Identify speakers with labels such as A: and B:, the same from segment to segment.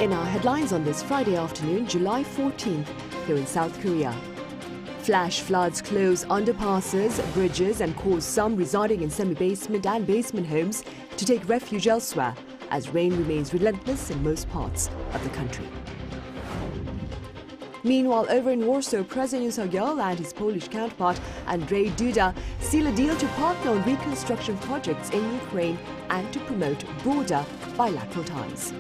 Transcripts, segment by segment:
A: In our headlines on this Friday afternoon, July 14th, here in South Korea. Flash floods close underpasses, bridges and cause some residing in semi-basement and basement homes to take refuge elsewhere as rain remains relentless in most parts of the country. Meanwhile, over in Warsaw, President Yoon Suk and his Polish counterpart Andrzej Duda seal a deal to partner on reconstruction projects in Ukraine and to promote broader bilateral ties.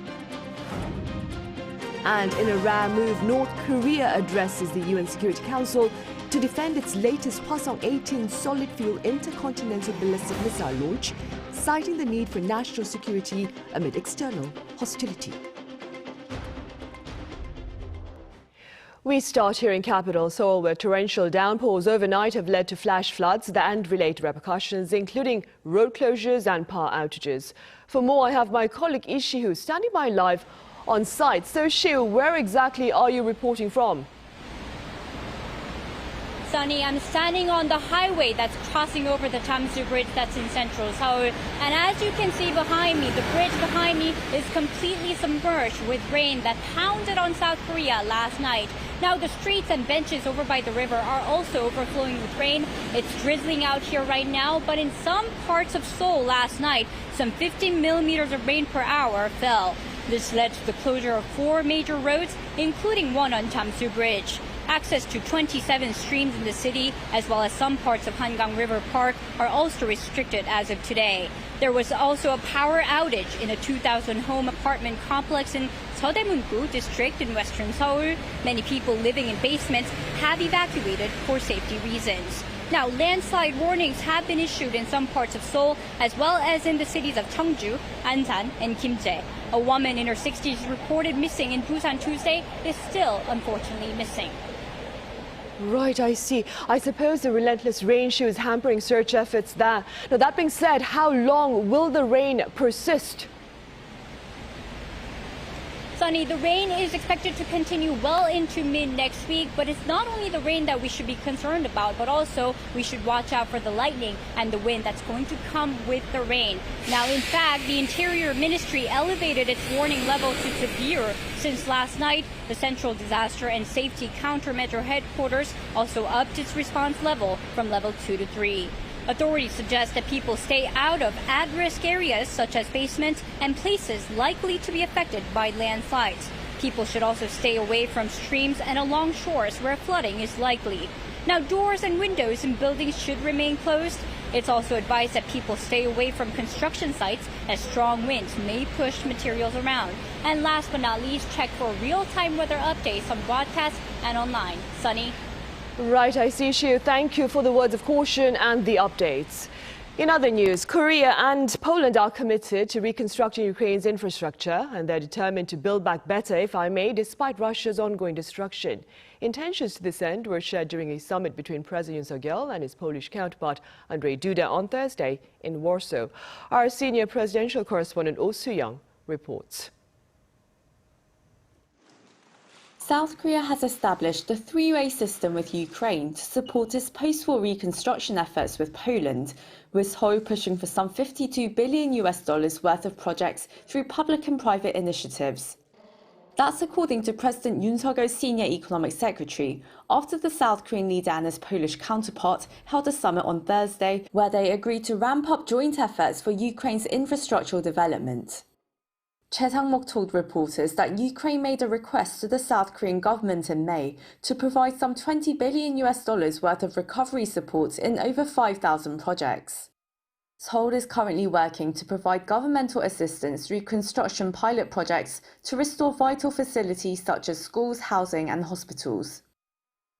A: And in a rare move, North Korea addresses the UN Security Council to defend its latest Hwasong-18 solid-fuel intercontinental ballistic missile launch, citing the need for national security amid external hostility. We start here in capital Seoul, where torrential downpours overnight have led to flash floods and related repercussions, including road closures and power outages. For more, I have my colleague Lee Si-hu standing by live on site. So, Si-hu, where exactly are you reporting from?
B: Sunny, I'm standing on the highway that's crossing over the Tamsu Bridge that's in central Seoul. And as you can see behind me, the bridge behind me is completely submerged with rain that pounded on South Korea last night. Now the streets and benches over by the river are also overflowing with rain. It's drizzling out here right now, but in some parts of Seoul last night, some 15 millimeters of rain per hour fell. This led to the closure of 4 major roads, including one on Tamsu Bridge. Access to 27 streams in the city, as well as some parts of Hangang River Park, are also restricted as of today. There was also a power outage in a 2,000-home apartment complex in Seodaemun-gu district in western Seoul. Many people living in basements have evacuated for safety reasons. Now, landslide warnings have been issued in some parts of Seoul, as well as in the cities of Cheongju, Ansan, and Kimjae. A woman in her 60s reported missing in Busan Tuesday is still unfortunately missing.
A: Right, I see. I suppose the relentless rain is hampering search efforts there. Now, that being said, how long will the rain persist?
B: Sunny, the rain is expected to continue well into mid-next week, but it's not only the rain that we should be concerned about, but also we should watch out for the lightning and the wind that's going to come with the rain. Now, in fact, the Interior Ministry elevated its warning level to severe since last night. The Central Disaster and Safety Countermeasure Headquarters also upped its response level from level 2 to 3. Authorities suggest that people stay out of at-risk areas such as basements and places likely to be affected by landslides. People should also stay away from streams and along shores where flooding is likely. Now, doors and windows in buildings should remain closed. It's also advised that people stay away from construction sites as strong winds may push materials around. And last but not least, check for real-time weather updates on broadcast and online. Sunny?
A: Right, I see, Si-hu. Thank you for the words of caution and the updates. In other news, Korea and Poland are committed to reconstructing Ukraine's infrastructure, and they're determined to build back better, if I may, despite Russia's ongoing destruction. Intentions to this end were shared during a summit between President Yoon Suk and his Polish counterpart Andrzej Duda on Thursday in Warsaw. Our senior presidential correspondent Oh Soo-young reports.
C: South Korea has established a three-way system with Ukraine to support its post-war reconstruction efforts with Poland, with Seoul pushing for some $52 billion worth of projects through public and private initiatives. That's according to President Yoon Suk-yeol's senior economic secretary, after the South Korean leader and his Polish counterpart held a summit on Thursday where they agreed to ramp up joint efforts for Ukraine's infrastructural development. Choi Sang-mok told reporters that Ukraine made a request to the South Korean government in May to provide some $20 billion worth of recovery support in over 5,000 projects. Seoul is currently working to provide governmental assistance through construction pilot projects to restore vital facilities such as schools, housing and hospitals.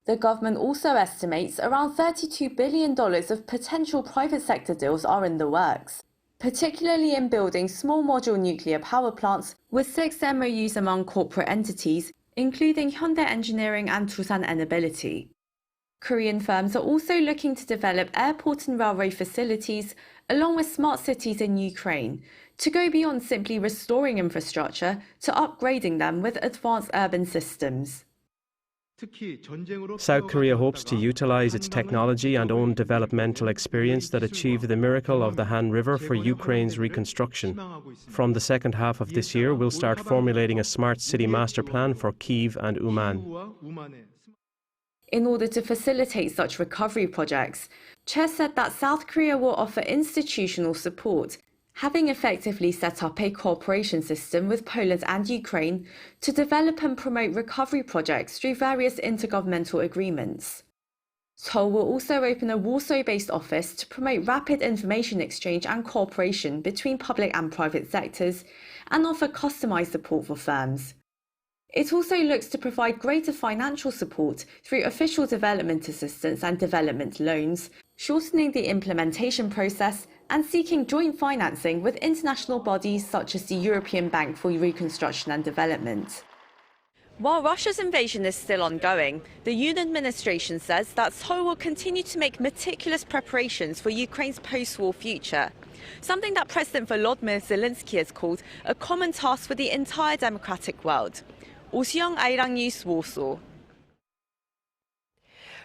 C: The government also estimates around $32 billion of potential private sector deals are in the works, particularly in building small modular nuclear power plants, with 6 MOUs among corporate entities, including Hyundai Engineering and Tusan Enability. Korean firms are also looking to develop airport and railway facilities, along with smart cities in Ukraine, to go beyond simply restoring infrastructure to upgrading them with advanced urban systems.
D: South Korea hopes to utilize its technology and own developmental experience that achieved the miracle of the Han River for Ukraine's reconstruction. From the second half of this year, we'll start formulating a smart city master plan for Kyiv and Uman.
C: In order to facilitate such recovery projects, Chair said that South Korea will offer institutional support, having effectively set up a cooperation system with Poland and Ukraine to develop and promote recovery projects through various intergovernmental agreements. Seoul will also open a Warsaw-based office to promote rapid information exchange and cooperation between public and private sectors and offer customized support for firms. It also looks to provide greater financial support through official development assistance and development loans, shortening the implementation process and seeking joint financing with international bodies such as the European Bank for Reconstruction and Development. While Russia's invasion is still ongoing, the Yoon administration says that Seoul will continue to make meticulous preparations for Ukraine's post-war future, something that President Volodymyr Zelensky has called a common task for the entire democratic world. Oseong, Arirang News, Warsaw.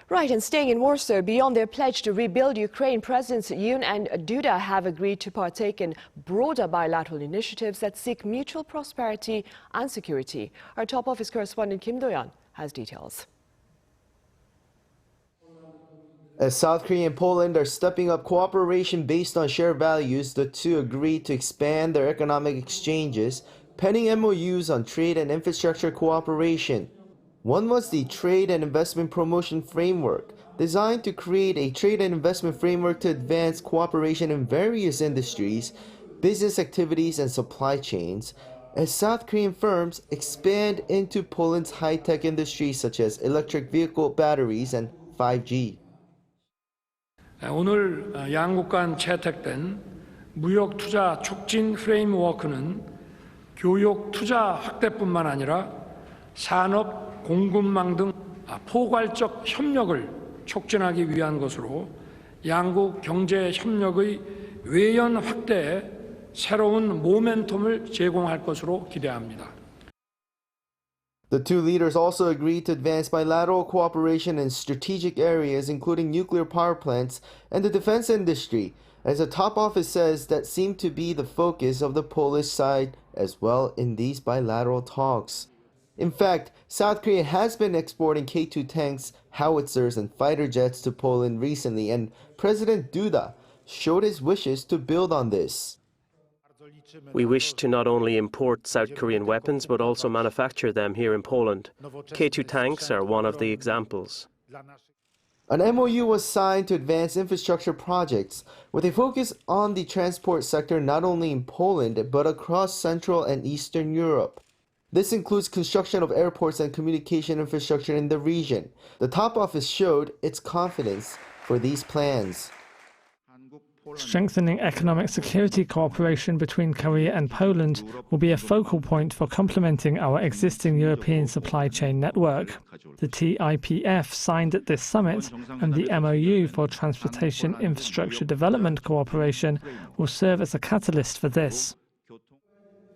A: Right, and staying in Warsaw, beyond their pledge to rebuild Ukraine, Presidents Yoon and Duda have agreed to partake in broader bilateral initiatives that seek mutual prosperity and security. Our top office correspondent Kim Do-yeon has details.
E: As South Korea and Poland are stepping up cooperation based on shared values, the two agreed to expand their economic exchanges, penning MOUs on trade and infrastructure cooperation. One was the Trade and Investment Promotion Framework, designed to create a trade and investment framework to advance cooperation in various industries, business activities, and supply chains, as South Korean firms expand into Poland's high-tech industries such as electric vehicle batteries and 5G.
F: 오늘 양국 간 채택된 무역 투자 촉진 프레임워크는 교육 투자 확대뿐만 아니라 산업 공급망 등 포괄적 협력을 촉진하기 위한 것으로 양국 경제 협력의 외연 확대에 새로운 모멘텀을 제공할 것으로 기대합니다.
E: The two leaders also agreed to advance bilateral cooperation in strategic areas including nuclear power plants and the defense industry, as the top office says that seemed to be the focus of the Polish side as well in these bilateral talks. In fact, South Korea has been exporting K2 tanks, howitzers, and fighter jets to Poland recently, and President Duda showed his wishes to build on this.
D: We wish to not only import South Korean weapons, but also manufacture them here in Poland. K2 tanks are one of the examples.
E: An MOU was signed to advance infrastructure projects, with a focus on the transport sector not only in Poland, but across Central and Eastern Europe. This includes construction of airports and communication infrastructure in the region. The top office showed its confidence for these plans.
G: Strengthening economic security cooperation between Korea and Poland will be a focal point for complementing our existing European supply chain network. The TIPF signed at this summit, and the MOU for transportation infrastructure development cooperation will serve as a catalyst for this.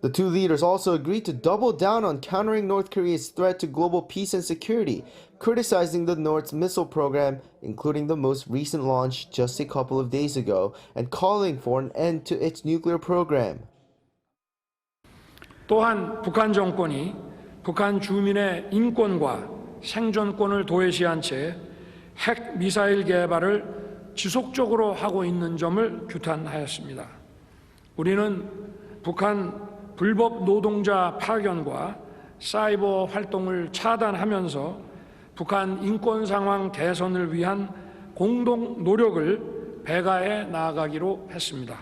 E: The two leaders also agreed to double down on countering North Korea's threat to global peace and security, criticizing the North's missile program, including the most recent launch just a couple of days ago, and calling for an end to its nuclear program.
F: 또한 북한 정권이 북한 주민의 인권과 생존권을 도외시한 채 핵 미사일 개발을 지속적으로 하고 있는 점을 규탄하였습니다. 우리는 북한 불법 노동자 파견과 사이버 활동을 차단하면서 북한 인권 상황 개선을 위한 공동 노력을 배가해 나아가기로 했습니다.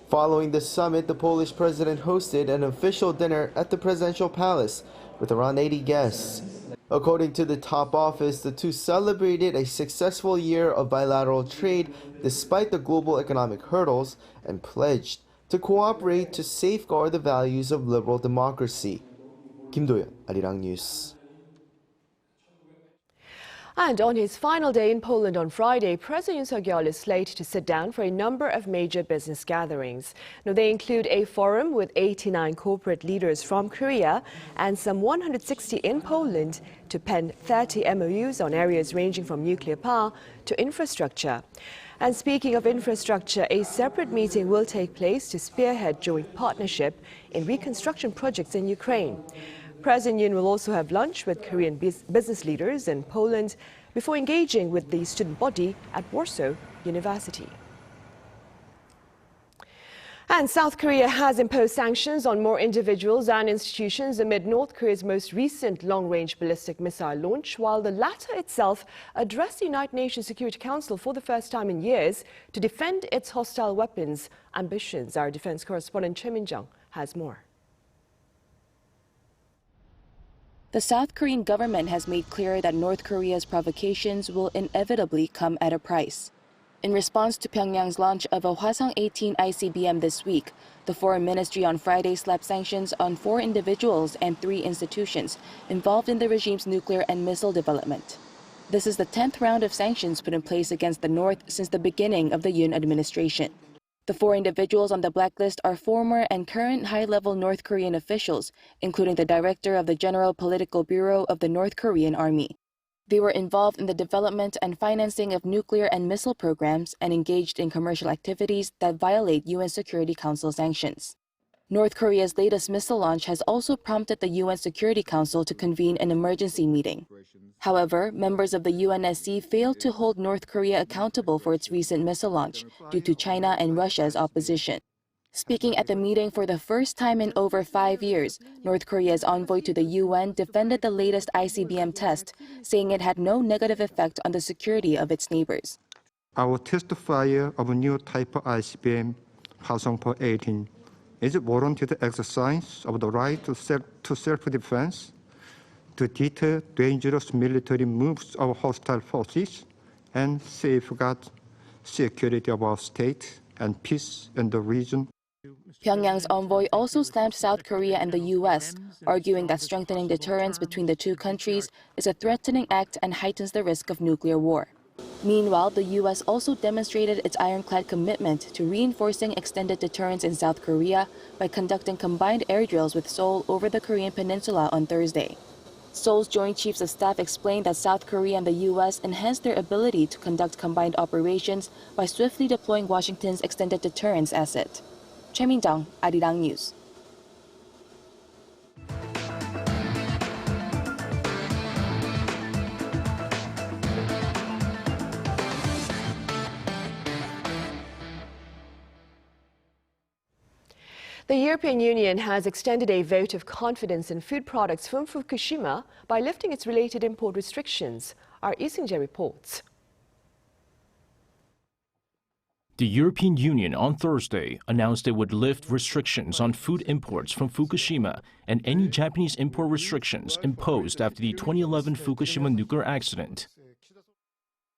E: Following the summit, the Polish president hosted an official dinner at the presidential palace with around 80 guests. According to the top office, the two celebrated a successful year of bilateral trade despite the global economic hurdles and pledged to cooperate to safeguard the values of liberal democracy. Kim Do-yeon, Arirang News.
A: And on his final day in Poland on Friday, President Yoon Suk-yeol is slated to sit down for a number of major business gatherings. Now, they include a forum with 89 corporate leaders from Korea and some 160 in Poland to pen 30 MOUs on areas ranging from nuclear power to infrastructure. And speaking of infrastructure, a separate meeting will take place to spearhead joint partnership in reconstruction projects in Ukraine. President Yoon will also have lunch with Korean business leaders in Poland before engaging with the student body at Warsaw University. And South Korea has imposed sanctions on more individuals and institutions amid North Korea's most recent long-range ballistic missile launch, while the latter itself addressed the United Nations Security Council for the first time in years to defend its hostile weapons ambitions. Our defense correspondent Choi Min-jung has more.
H: The South Korean government has made clear that North Korea's provocations will inevitably come at a price. In response to Pyongyang's launch of a Hwasong-18 ICBM this week, the Foreign Ministry on Friday slapped sanctions on 4 individuals and 3 institutions involved in the regime's nuclear and missile development. This is the 10th round of sanctions put in place against the North since the beginning of the Yoon administration. The 4 individuals on the blacklist are former and current high-level North Korean officials, including the director of the General Political Bureau of the North Korean Army. They were involved in the development and financing of nuclear and missile programs and engaged in commercial activities that violate UN Security Council sanctions. North Korea's latest missile launch has also prompted the UN Security Council to convene an emergency meeting. However, members of the UNSC failed to hold North Korea accountable for its recent missile launch due to China and Russia's opposition. Speaking at the meeting for the first time in over 5 years, North Korea's envoy to the UN defended the latest ICBM test, saying it had no negative effect on the security of its neighbors.
I: Our test fire of a new type of ICBM, Hwasong-18, is a warranted exercise of the right to self-defense, to deter dangerous military moves of hostile forces, and safeguard security of our state and peace in the region.
H: Pyongyang's envoy also slammed South Korea and the U.S., arguing that strengthening deterrence between the two countries is a threatening act and heightens the risk of nuclear war. Meanwhile, the U.S. also demonstrated its ironclad commitment to reinforcing extended deterrence in South Korea by conducting combined air drills with Seoul over the Korean peninsula on Thursday. Seoul's Joint Chiefs of Staff explained that South Korea and the U.S. enhanced their ability to conduct combined operations by swiftly deploying Washington's extended deterrence asset. Choi Min-jung, Arirang News.
A: The European Union has extended a vote of confidence in food products from Fukushima by lifting its related import restrictions. Our Lee Seung-jae reports.
J: The European Union on Thursday announced it would lift restrictions on food imports from Fukushima and any Japanese import restrictions imposed after the 2011 Fukushima nuclear accident.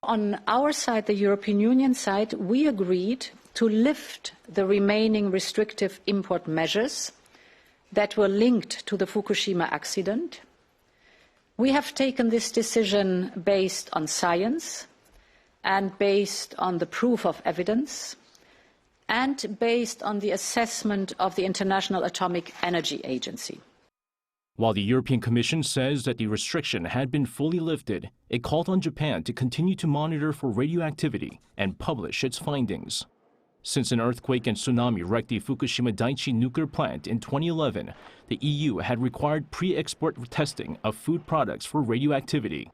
K: On our side, the European Union side, we agreed to lift the remaining restrictive import measures that were linked to the Fukushima accident. We have taken this decision based on science and based on the proof of evidence and based on the assessment of the International Atomic Energy Agency.
J: While the European Commission says that the restriction had been fully lifted, it called on Japan to continue to monitor for radioactivity and publish its findings. Since an earthquake and tsunami wrecked the Fukushima Daiichi nuclear plant in 2011, the EU had required pre-export testing of food products for radioactivity.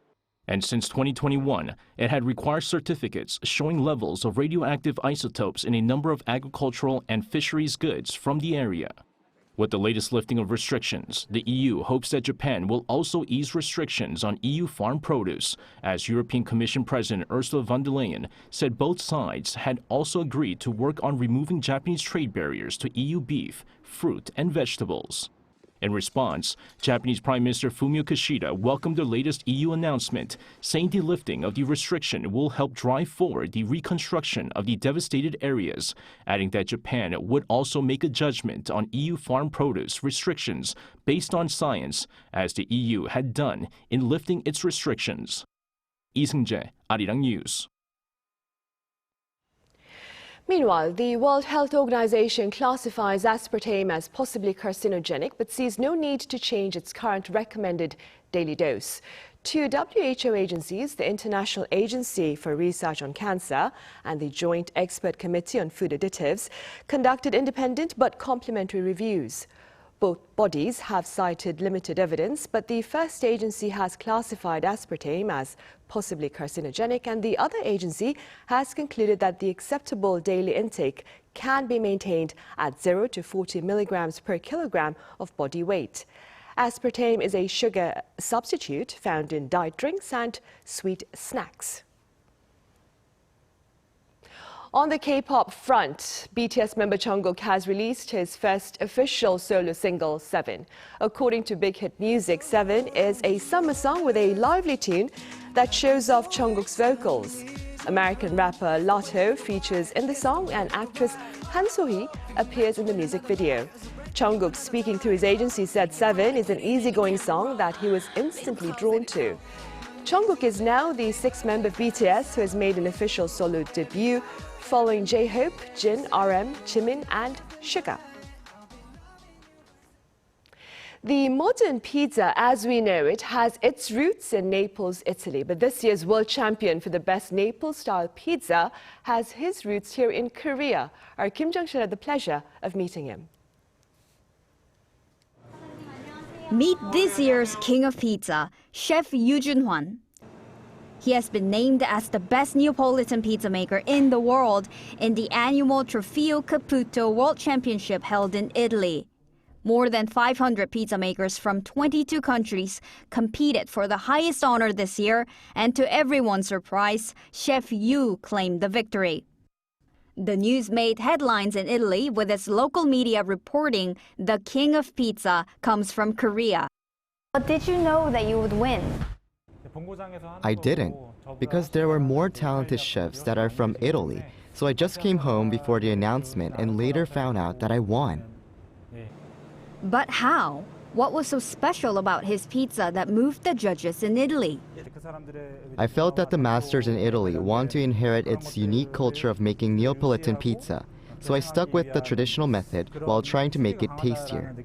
J: And since 2021, it had required certificates showing levels of radioactive isotopes in a number of agricultural and fisheries goods from the area. With the latest lifting of restrictions, the EU hopes that Japan will also ease restrictions on EU farm produce, as European Commission President Ursula von der Leyen said both sides had also agreed to work on removing Japanese trade barriers to EU beef, fruit, and vegetables. In response, Japanese Prime Minister Fumio Kishida welcomed the latest EU announcement, saying the lifting of the restriction will help drive forward the reconstruction of the devastated areas, adding that Japan would also make a judgment on EU farm produce restrictions based on science, as the EU had done in lifting its restrictions. Lee Seung-jae, Arirang News.
A: Meanwhile, the World Health Organization classifies aspartame as possibly carcinogenic but sees no need to change its current recommended daily dose. Two WHO agencies, the International Agency for Research on Cancer and the Joint Expert Committee on Food Additives, conducted independent but complementary reviews. Both bodies have cited limited evidence, but the first agency has classified aspartame as possibly carcinogenic, and the other agency has concluded that the acceptable daily intake can be maintained at 0 to 40 milligrams per kilogram of body weight. Aspartame is a sugar substitute found in diet drinks and sweet snacks. On the K-pop front, BTS member Jung Kook has released his first official solo single, 7. According to Big Hit Music, 7 is a summer song with a lively tune that shows off Jung Kook's vocals. American rapper Lotto features in the song, and actress Han So-hee appears in the music video. Jung Kook, speaking through his agency, said 7 is an easygoing song that he was instantly drawn to. Jung Kook is now the 6th member of BTS who has made an official solo debut, following J-Hope, Jin, RM, Jimin and Suga. The modern pizza, as we know it, has its roots in Naples, Italy. But this year's world champion for the best Naples-style pizza has his roots here in Korea. Our Kim Jung-sil had the pleasure of meeting him.
L: Meet this year's king of pizza, Chef Yoo Jun-hwan. He has been named as the best Neapolitan pizza maker in the world in the annual Trofeo Caputo World Championship held in Italy. More than 500 pizza makers from 22 countries competed for the highest honor this year, and to everyone's surprise, Chef Yoo claimed the victory. The news made headlines in Italy, with its local media reporting the king of pizza comes from Korea.
M: But did you know that you would win?
N: I didn't, because there were more talented chefs that are from Italy, so I just came home before the announcement and later found out that I won.
L: But how? What was so special about his pizza that moved the judges in Italy?
N: I felt that the masters in Italy want to inherit its unique culture of making Neapolitan pizza, so I stuck with the traditional method while trying to make it tastier.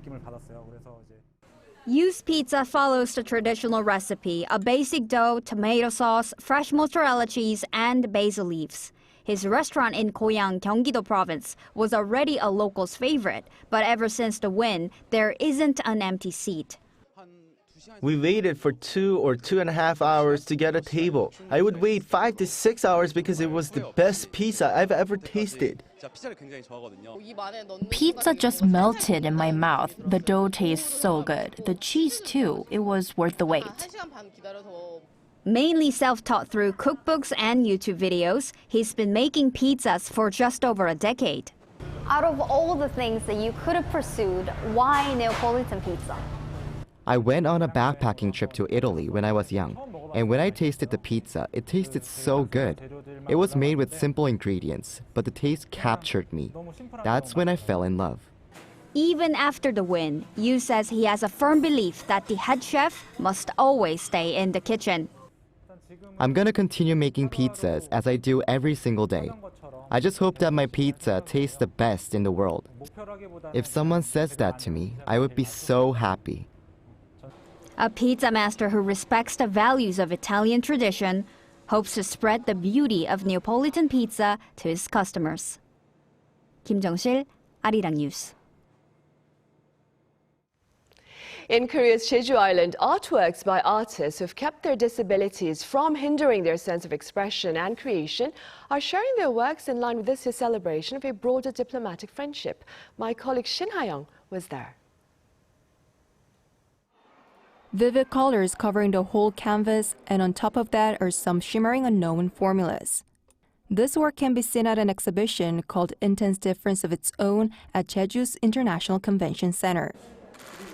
L: Yoo's pizza follows the traditional recipe: a basic dough, tomato sauce, fresh mozzarella cheese, and basil leaves. His restaurant in Goyang, Gyeonggi-do Province was already a local's favorite, but ever since the win, there isn't an empty seat.
E: We waited for 2 or 2.5 hours to get a table. I would wait 5 to 6 hours because it was the best pizza I've ever tasted.
O: Pizza just melted in my mouth. The dough tastes so good. The cheese too. It was worth the wait.
L: Mainly self-taught through cookbooks and YouTube videos, he's been making pizzas for just over a decade.
M: Out of all the things that you could have pursued, why Neapolitan pizza?
N: I went on a backpacking trip to Italy when I was young, and when I tasted the pizza, it tasted so good. It was made with simple ingredients, but the taste captured me. That's when I fell in love.
L: Even after the win, Yoo says he has a firm belief that the head chef must always stay in the kitchen.
N: I'm gonna continue making pizzas as I do every single day. I just hope that my pizza tastes the best in the world. If someone says that to me, I would be so happy.
L: A pizza master who respects the values of Italian tradition hopes to spread the beauty of Neapolitan pizza to his customers. Kim Jung-sil, Arirang News.
A: In Korea's Jeju Island, artworks by artists who've kept their disabilities from hindering their sense of expression and creation are sharing their works in line with this year's celebration of a broader diplomatic friendship. My colleague Shin Ha-young was there.
P: Vivid colors covering the whole canvas, and on top of that are some shimmering unknown formulas. This work can be seen at an exhibition called Intense Difference of Its Own at Jeju's International Convention Center.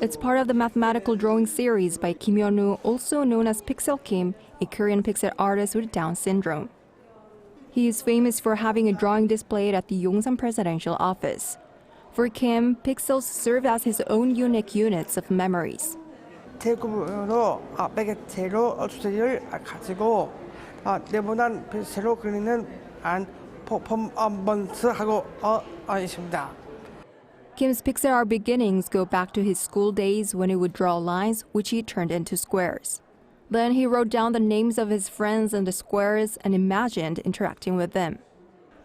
P: It's part of the mathematical drawing series by Kim Yeon-woo, also known as Pixel Kim, a Korean pixel artist with Down syndrome. He is famous for having a drawing displayed at the Yongsan presidential office. For Kim, pixels serve as his own unique units of memories.
Q: 대규모로 100개 재료 주제를 가지고 네모난 펜슬로 그리는 퍼포먼스 하고 있습니다.
P: Kim's Pixar beginnings go back to his school days when he would draw lines which he turned into squares. Then he wrote down the names of his friends on the squares and imagined interacting with them.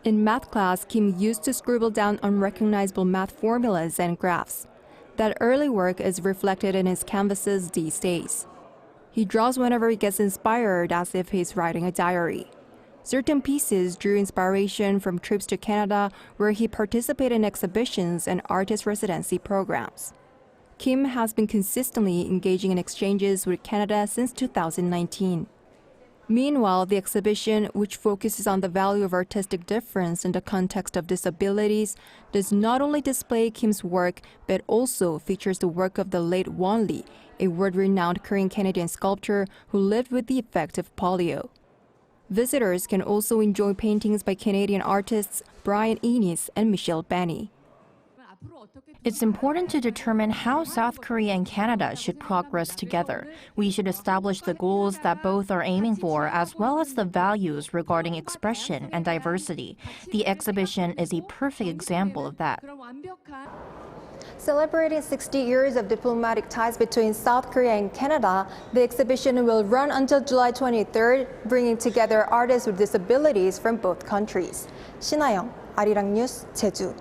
P: In math class, Kim used to scribble down unrecognizable math formulas and graphs. That early work is reflected in his canvases these days. He draws whenever he gets inspired, as if he's writing a diary. Certain pieces drew inspiration from trips to Canada, where he participated in exhibitions and artist residency programs. Kim has been consistently engaging in exchanges with Canada since 2019. Meanwhile, the exhibition, which focuses on the value of artistic difference in the context of disabilities, does not only display Kim's work, but also features the work of the late Won Lee, a world-renowned Korean-Canadian sculptor who lived with the effect of polio. Visitors can also enjoy paintings by Canadian artists Brian Ennis and Michelle Benny.
O: It's important to determine how South Korea and Canada should progress together. We should establish the goals that both are aiming for, as well as the values regarding expression and diversity. The exhibition is a perfect example of that.
R: Celebrating 60 years of diplomatic ties between South Korea and Canada, the exhibition will run until July 23rd, bringing together artists with disabilities from both countries. 신하영, 아리랑 뉴스, 제주.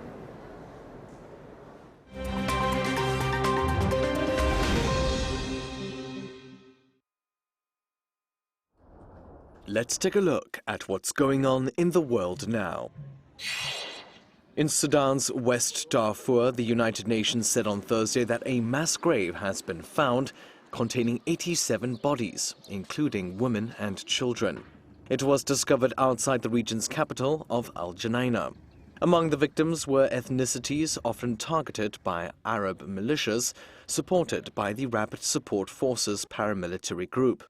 S: Let's take a look at what's going on in the world now. In Sudan's West Darfur, the United Nations said on Thursday that a mass grave has been found containing 87 bodies, including women and children. It was discovered outside the region's capital of Al Janaina. Among the victims were ethnicities often targeted by Arab militias, supported by the Rapid Support Forces paramilitary group.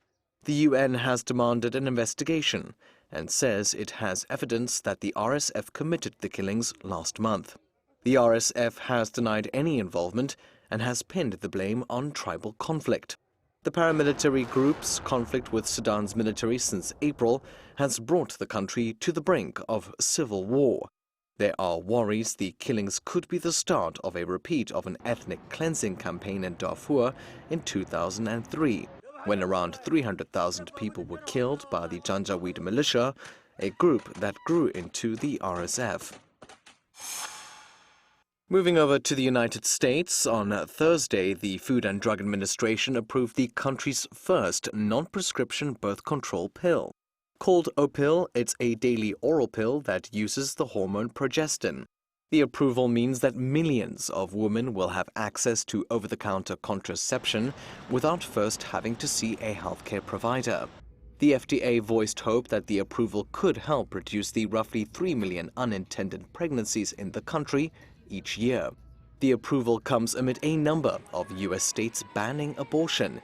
S: The UN has demanded an investigation and says it has evidence that the RSF committed the killings last month. The RSF has denied any involvement and has pinned the blame on tribal conflict. The paramilitary group's conflict with Sudan's military since April has brought the country to the brink of civil war. There are worries the killings could be the start of a repeat of an ethnic cleansing campaign in Darfur in 2003. When around 300,000 people were killed by the Janjaweed militia, a group that grew into the RSF. Moving over to the United States, on Thursday, the Food and Drug Administration approved the country's first non-prescription birth control pill. Called Opill, it's a daily oral pill that uses the hormone progestin. The approval means that millions of women will have access to over-the-counter contraception without first having to see a healthcare provider. The FDA voiced hope that the approval could help reduce the roughly 3 million unintended pregnancies in the country each year. The approval comes amid a number of U.S. states banning abortion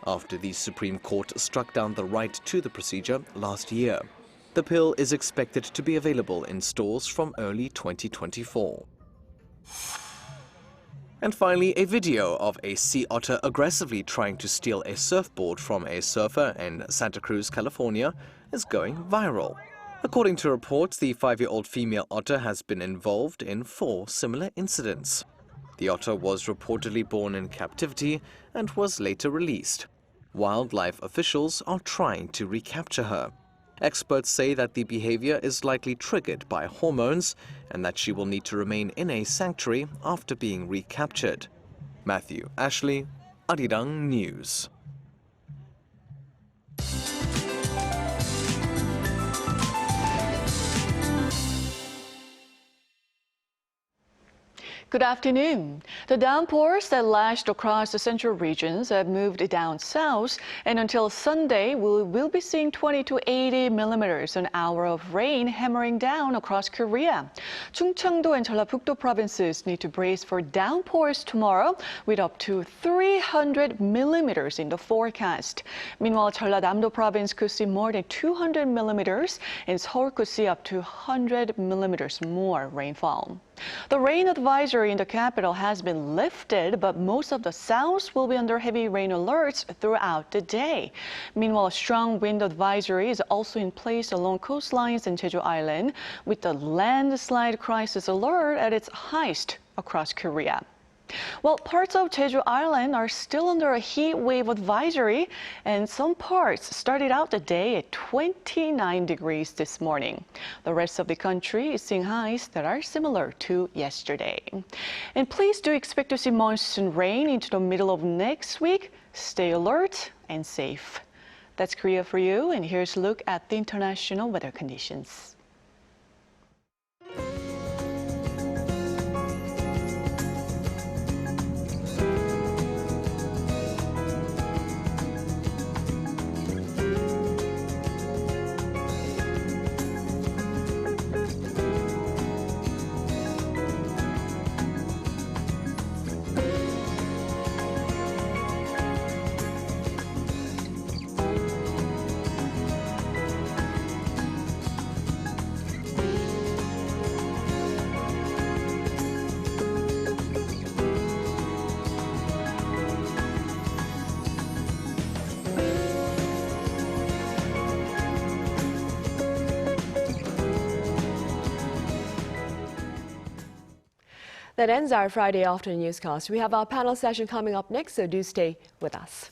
S: after the Supreme Court struck down the right to the procedure last year. The pill is expected to be available in stores from early 2024. And finally, a video of a sea otter aggressively trying to steal a surfboard from a surfer in Santa Cruz, California, is going viral. According to reports, the 5-year-old female otter has been involved in 4 similar incidents. The otter was reportedly born in captivity and was later released. Wildlife officials are trying to recapture her. Experts say that the behavior is likely triggered by hormones and that she will need to remain in a sanctuary after being recaptured. Matthew Ashley, Arirang News.
T: Good afternoon. The downpours that lashed across the central regions have moved down south, and until Sunday, we will be seeing 20 to 80 millimeters an hour of rain hammering down across Korea. Chungcheongdo and Jeollabuk-do provinces need to brace for downpours tomorrow, with up to 300 millimeters in the forecast. Meanwhile, Jeollanam-do province could see more than 200 millimeters, and Seoul could see up to 100 millimeters more rainfall. The rain advisory in the capital has been lifted, but most of the south will be under heavy rain alerts throughout the day. Meanwhile, a strong wind advisory is also in place along coastlines in Jeju Island, with the landslide crisis alert at its highest across Korea. Well, parts of Jeju Island are still under a heat wave advisory, and some parts started out the day at 29 degrees this morning. The rest of the country is seeing highs that are similar to yesterday. And please do expect to see monsoon rain into the middle of next week. Stay alert and safe. That's Korea for you, and here's a look at the international weather conditions.
A: That ends our Friday afternoon newscast. We have our panel session coming up next, so do stay with us.